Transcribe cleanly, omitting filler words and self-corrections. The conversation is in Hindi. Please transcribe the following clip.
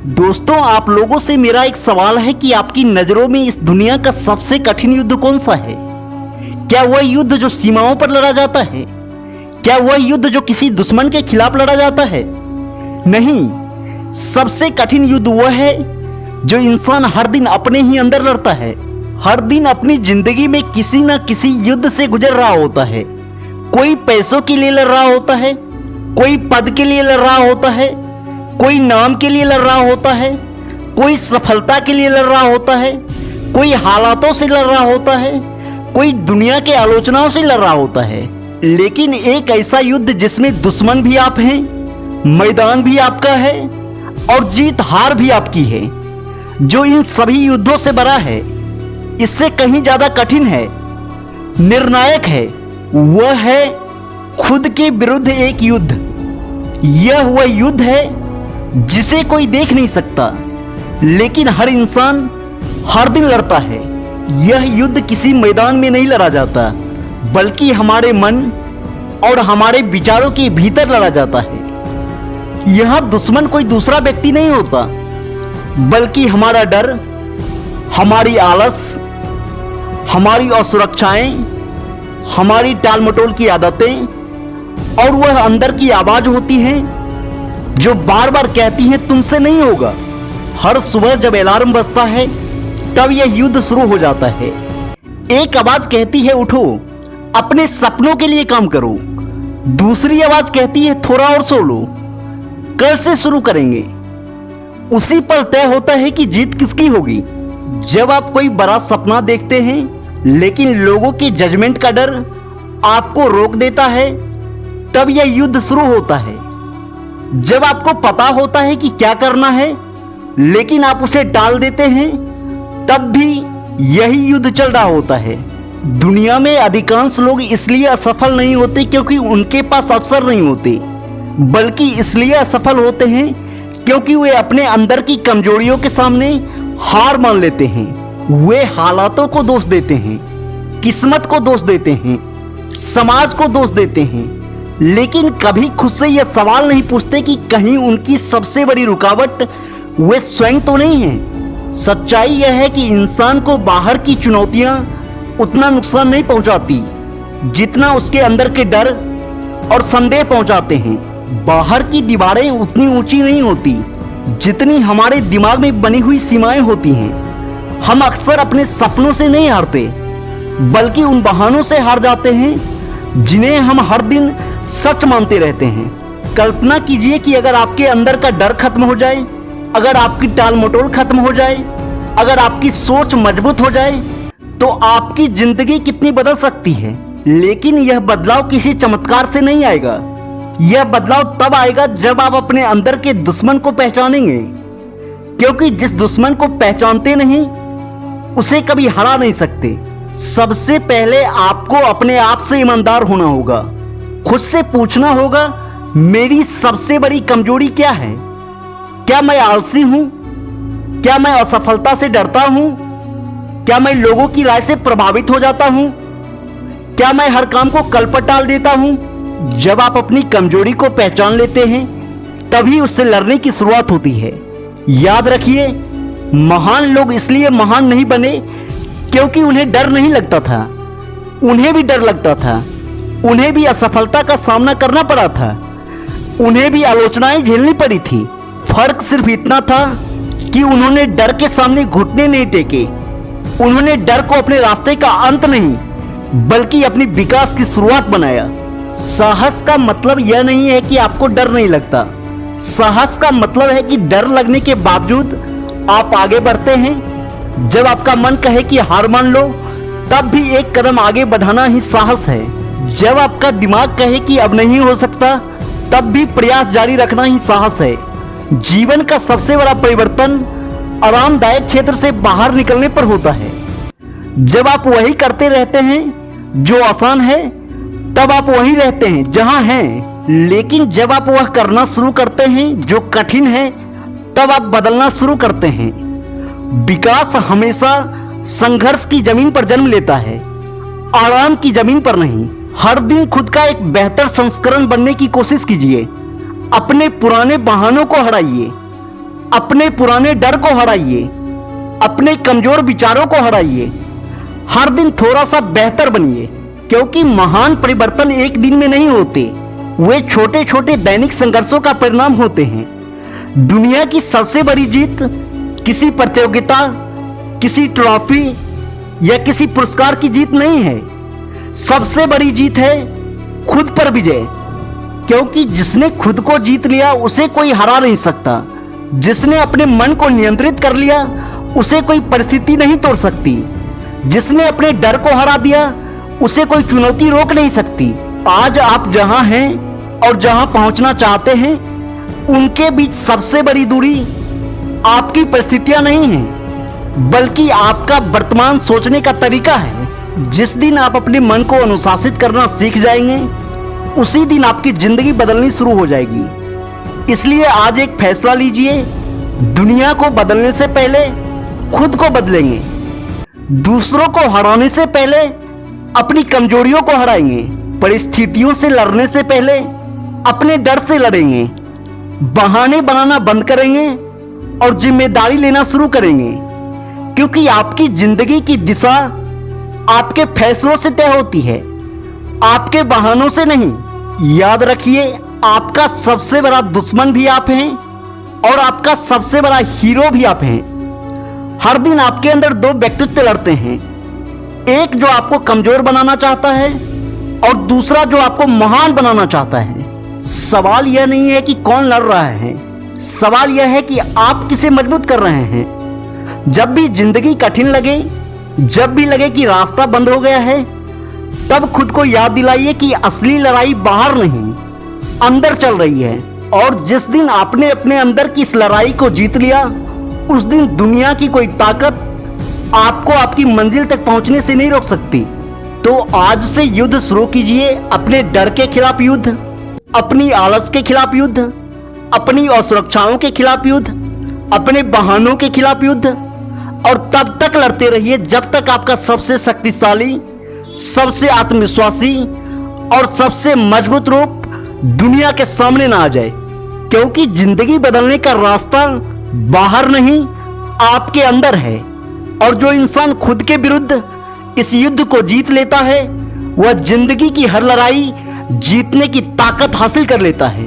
दोस्तों, आप लोगों से मेरा एक सवाल है कि आपकी नज़रों में इस दुनिया का सबसे कठिन युद्ध कौन सा है? क्या वह युद्ध जो सीमाओं पर लड़ा जाता है? क्या वह युद्ध जो किसी दुश्मन के खिलाफ लड़ा जाता है? नहीं, सबसे कठिन युद्ध वह है जो इंसान हर दिन अपने ही अंदर लड़ता है। हर दिन अपनी जिंदगी में किसी न किसी युद्ध से गुजर रहा होता है। कोई पैसों के लिए लड़ रहा होता है, कोई पद के लिए लड़ रहा होता है, कोई नाम के लिए लड़ रहा होता है, कोई सफलता के लिए लड़ रहा होता है, कोई हालातों से लड़ रहा होता है, कोई दुनिया के आलोचनाओं से लड़ रहा होता है। लेकिन एक ऐसा युद्ध जिसमें दुश्मन भी आप हैं, मैदान भी आपका है और जीत हार भी आपकी है, जो इन सभी युद्धों से बड़ा है, इससे कहीं ज्यादा कठिन है, निर्णायक है, वह है खुद के विरुद्ध एक युद्ध। यह वह युद्ध है जिसे कोई देख नहीं सकता, लेकिन हर इंसान हर दिन लड़ता है। यह युद्ध किसी मैदान में नहीं लड़ा जाता, बल्कि हमारे मन और हमारे विचारों के भीतर लड़ा जाता है। यह दुश्मन कोई दूसरा व्यक्ति नहीं होता, बल्कि हमारा डर, हमारी आलस, हमारी असुरक्षाएं, हमारी टाल मटोल की आदतें और वह अंदर की आवाज होती है जो बार बार कहती है तुमसे नहीं होगा। हर सुबह जब अलार्म बजता है तब यह युद्ध शुरू हो जाता है। एक आवाज कहती है उठो, अपने सपनों के लिए काम करो। दूसरी आवाज कहती है थोड़ा और सो लो, कल से शुरू करेंगे। उसी पर तय होता है कि जीत किसकी होगी। जब आप कोई बड़ा सपना देखते हैं लेकिन लोगों के जजमेंट का डर आपको रोक देता है, तब यह युद्ध शुरू होता है। जब आपको पता होता है कि क्या करना है लेकिन आप उसे टाल देते हैं, तब भी यही युद्ध चल रहा होता है। दुनिया में अधिकांश लोग इसलिए असफल नहीं होते क्योंकि उनके पास अवसर नहीं होते, बल्कि इसलिए असफल होते हैं क्योंकि वे अपने अंदर की कमजोरियों के सामने हार मान लेते हैं। वे हालातों को दोष देते हैं, किस्मत को दोष देते हैं, समाज को दोष देते हैं, लेकिन कभी खुद से यह सवाल नहीं पूछते कि कहीं उनकी सबसे बड़ी रुकावट वे स्वयं तो नहीं है। सच्चाई यह है कि इंसान को बाहर की चुनौतियां उतना नुकसान नहीं पहुंचाती जितना उसके अंदर के डर और संदेह पहुंचाते हैं। बाहर की दीवारें उतनी ऊंची नहीं होती जितनी हमारे दिमाग में बनी हुई सीमाएं होती हैं। हम अक्सर अपने सपनों से नहीं हारते, बल्कि उन बहानों से हार जाते हैं जिन्हें हम हर दिन सच मानते रहते हैं। कल्पना कीजिए कि अगर आपके अंदर का डर खत्म हो जाए, अगर आपकी टाल मटोल खत्म हो जाए, अगर आपकी सोच मजबूत हो जाए, तो आपकी जिंदगी कितनी बदल सकती है। लेकिन यह बदलाव किसी चमत्कार से नहीं आएगा। यह बदलाव तब आएगा जब आप अपने अंदर के दुश्मन को पहचानेंगे, क्योंकि जिस दुश्मन को पहचानते नहीं उसे कभी हरा नहीं सकते। सबसे पहले आपको अपने आप से ईमानदार होना होगा। खुद से पूछना होगा, मेरी सबसे बड़ी कमजोरी क्या है? क्या मैं आलसी हूं? क्या मैं असफलता से डरता हूं? क्या मैं लोगों की राय से प्रभावित हो जाता हूं? क्या मैं हर काम को कल पर टाल देता हूं? जब आप अपनी कमजोरी को पहचान लेते हैं, तभी उससे लड़ने की शुरुआत होती है। याद रखिए, महान लोग इसलिए महान नहीं बने क्योंकि उन्हें डर नहीं लगता था। उन्हें भी डर लगता था, उन्हें भी असफलता का सामना करना पड़ा था, उन्हें भी आलोचनाएं झेलनी पड़ी थी। फर्क सिर्फ इतना था कि उन्होंने डर के सामने घुटने नहीं टेके। उन्होंने डर को अपने रास्ते का अंत नहीं, बल्कि अपनी विकास की शुरुआत बनाया। साहस का मतलब यह नहीं है कि आपको डर नहीं लगता। साहस का मतलब है कि डर लगने के बावजूद आप आगे बढ़ते हैं। जब आपका मन कहे कि हार मान लो, तब भी एक कदम आगे बढ़ाना ही साहस है। जब आपका दिमाग कहे कि अब नहीं हो सकता, तब भी प्रयास जारी रखना ही साहस है। जीवन का सबसे बड़ा परिवर्तन आरामदायक क्षेत्र से बाहर निकलने पर होता है। जब आप वही करते रहते हैं जो आसान है, तब आप वही रहते हैं जहां हैं। लेकिन जब आप वह करना शुरू करते हैं जो कठिन है, तब आप बदलना शुरू करते हैं। विकास हमेशा संघर्ष की जमीन पर जन्म लेता है, आराम की जमीन पर नहीं। हर दिन खुद का एक बेहतर संस्करण बनने की कोशिश कीजिए। अपने पुराने बहानों को हटाइए, अपने पुराने डर को हराइए, अपने कमजोर विचारों को हराइए, हर दिन थोड़ा सा बेहतर बनिए, क्योंकि महान परिवर्तन एक दिन में नहीं होते, वे छोटे छोटे दैनिक संघर्षों का परिणाम होते हैं। दुनिया की सबसे बड़ी जीत किसी प्रतियोगिता, किसी ट्रॉफी या किसी पुरस्कार की जीत नहीं है। सबसे बड़ी जीत है खुद पर विजय, क्योंकि जिसने खुद को जीत लिया उसे कोई हरा नहीं सकता। जिसने अपने मन को नियंत्रित कर लिया उसे कोई परिस्थिति नहीं तोड़ सकती। जिसने अपने डर को हरा दिया उसे कोई चुनौती रोक नहीं सकती। आज आप जहां हैं और जहां पहुंचना चाहते हैं, उनके बीच सबसे बड़ी दूरी आपकी परिस्थितियां नहीं हैं, बल्कि आपका वर्तमान सोचने का तरीका है। जिस दिन आप अपने मन को अनुशासित करना सीख जाएंगे, उसी दिन आपकी जिंदगी बदलनी शुरू हो जाएगी। इसलिए आज एक फैसला लीजिए, दुनिया को बदलने से पहले खुद को बदलेंगे। दूसरों को हराने से पहले अपनी कमजोरियों को हराएंगे। परिस्थितियों से लड़ने से पहले अपने डर से लड़ेंगे। बहाने बनाना बंद करेंगे और जिम्मेदारी लेना शुरू करेंगे, क्योंकि आपकी जिंदगी की दिशा आपके फैसलों से तय होती है, आपके बहानों से नहीं। याद रखिए, आपका सबसे बड़ा दुश्मन भी आप हैं और आपका सबसे बड़ा हीरो भी आप हैं। हर दिन आपके अंदर दो व्यक्तित्व लड़ते हैं, एक जो आपको कमजोर बनाना चाहता है और दूसरा जो आपको महान बनाना चाहता है। सवाल यह नहीं है कि कौन लड़ रहा है, सवाल यह है कि आप किसे मजबूत कर रहे हैं। जब भी जिंदगी कठिन लगे, जब भी लगे कि रास्ता बंद हो गया है, तब खुद को याद दिलाइए कि असली लड़ाई बाहर नहीं, अंदर चल रही है। और जिस दिन आपने अपने अंदर की इस लड़ाई को जीत लिया, उस दिन दुनिया की कोई ताकत आपको आपकी मंजिल तक पहुंचने से नहीं रोक सकती। तो आज से युद्ध शुरू कीजिए, अपने डर के खिलाफ युद्ध, अपनी आलस के खिलाफ युद्ध, अपनी असुरक्षाओं के खिलाफ युद्ध, अपने बहानों के खिलाफ युद्ध। और तब तक लड़ते रहिए जब तक आपका सबसे शक्तिशाली, सबसे आत्मविश्वासी और सबसे मजबूत रूप दुनिया के सामने ना आ जाए। क्योंकि जिंदगी बदलने का रास्ता बाहर नहीं, आपके अंदर है। और जो इंसान खुद के विरुद्ध इस युद्ध को जीत लेता है, वह जिंदगी की हर लड़ाई जीतने की ताकत हासिल कर लेता है।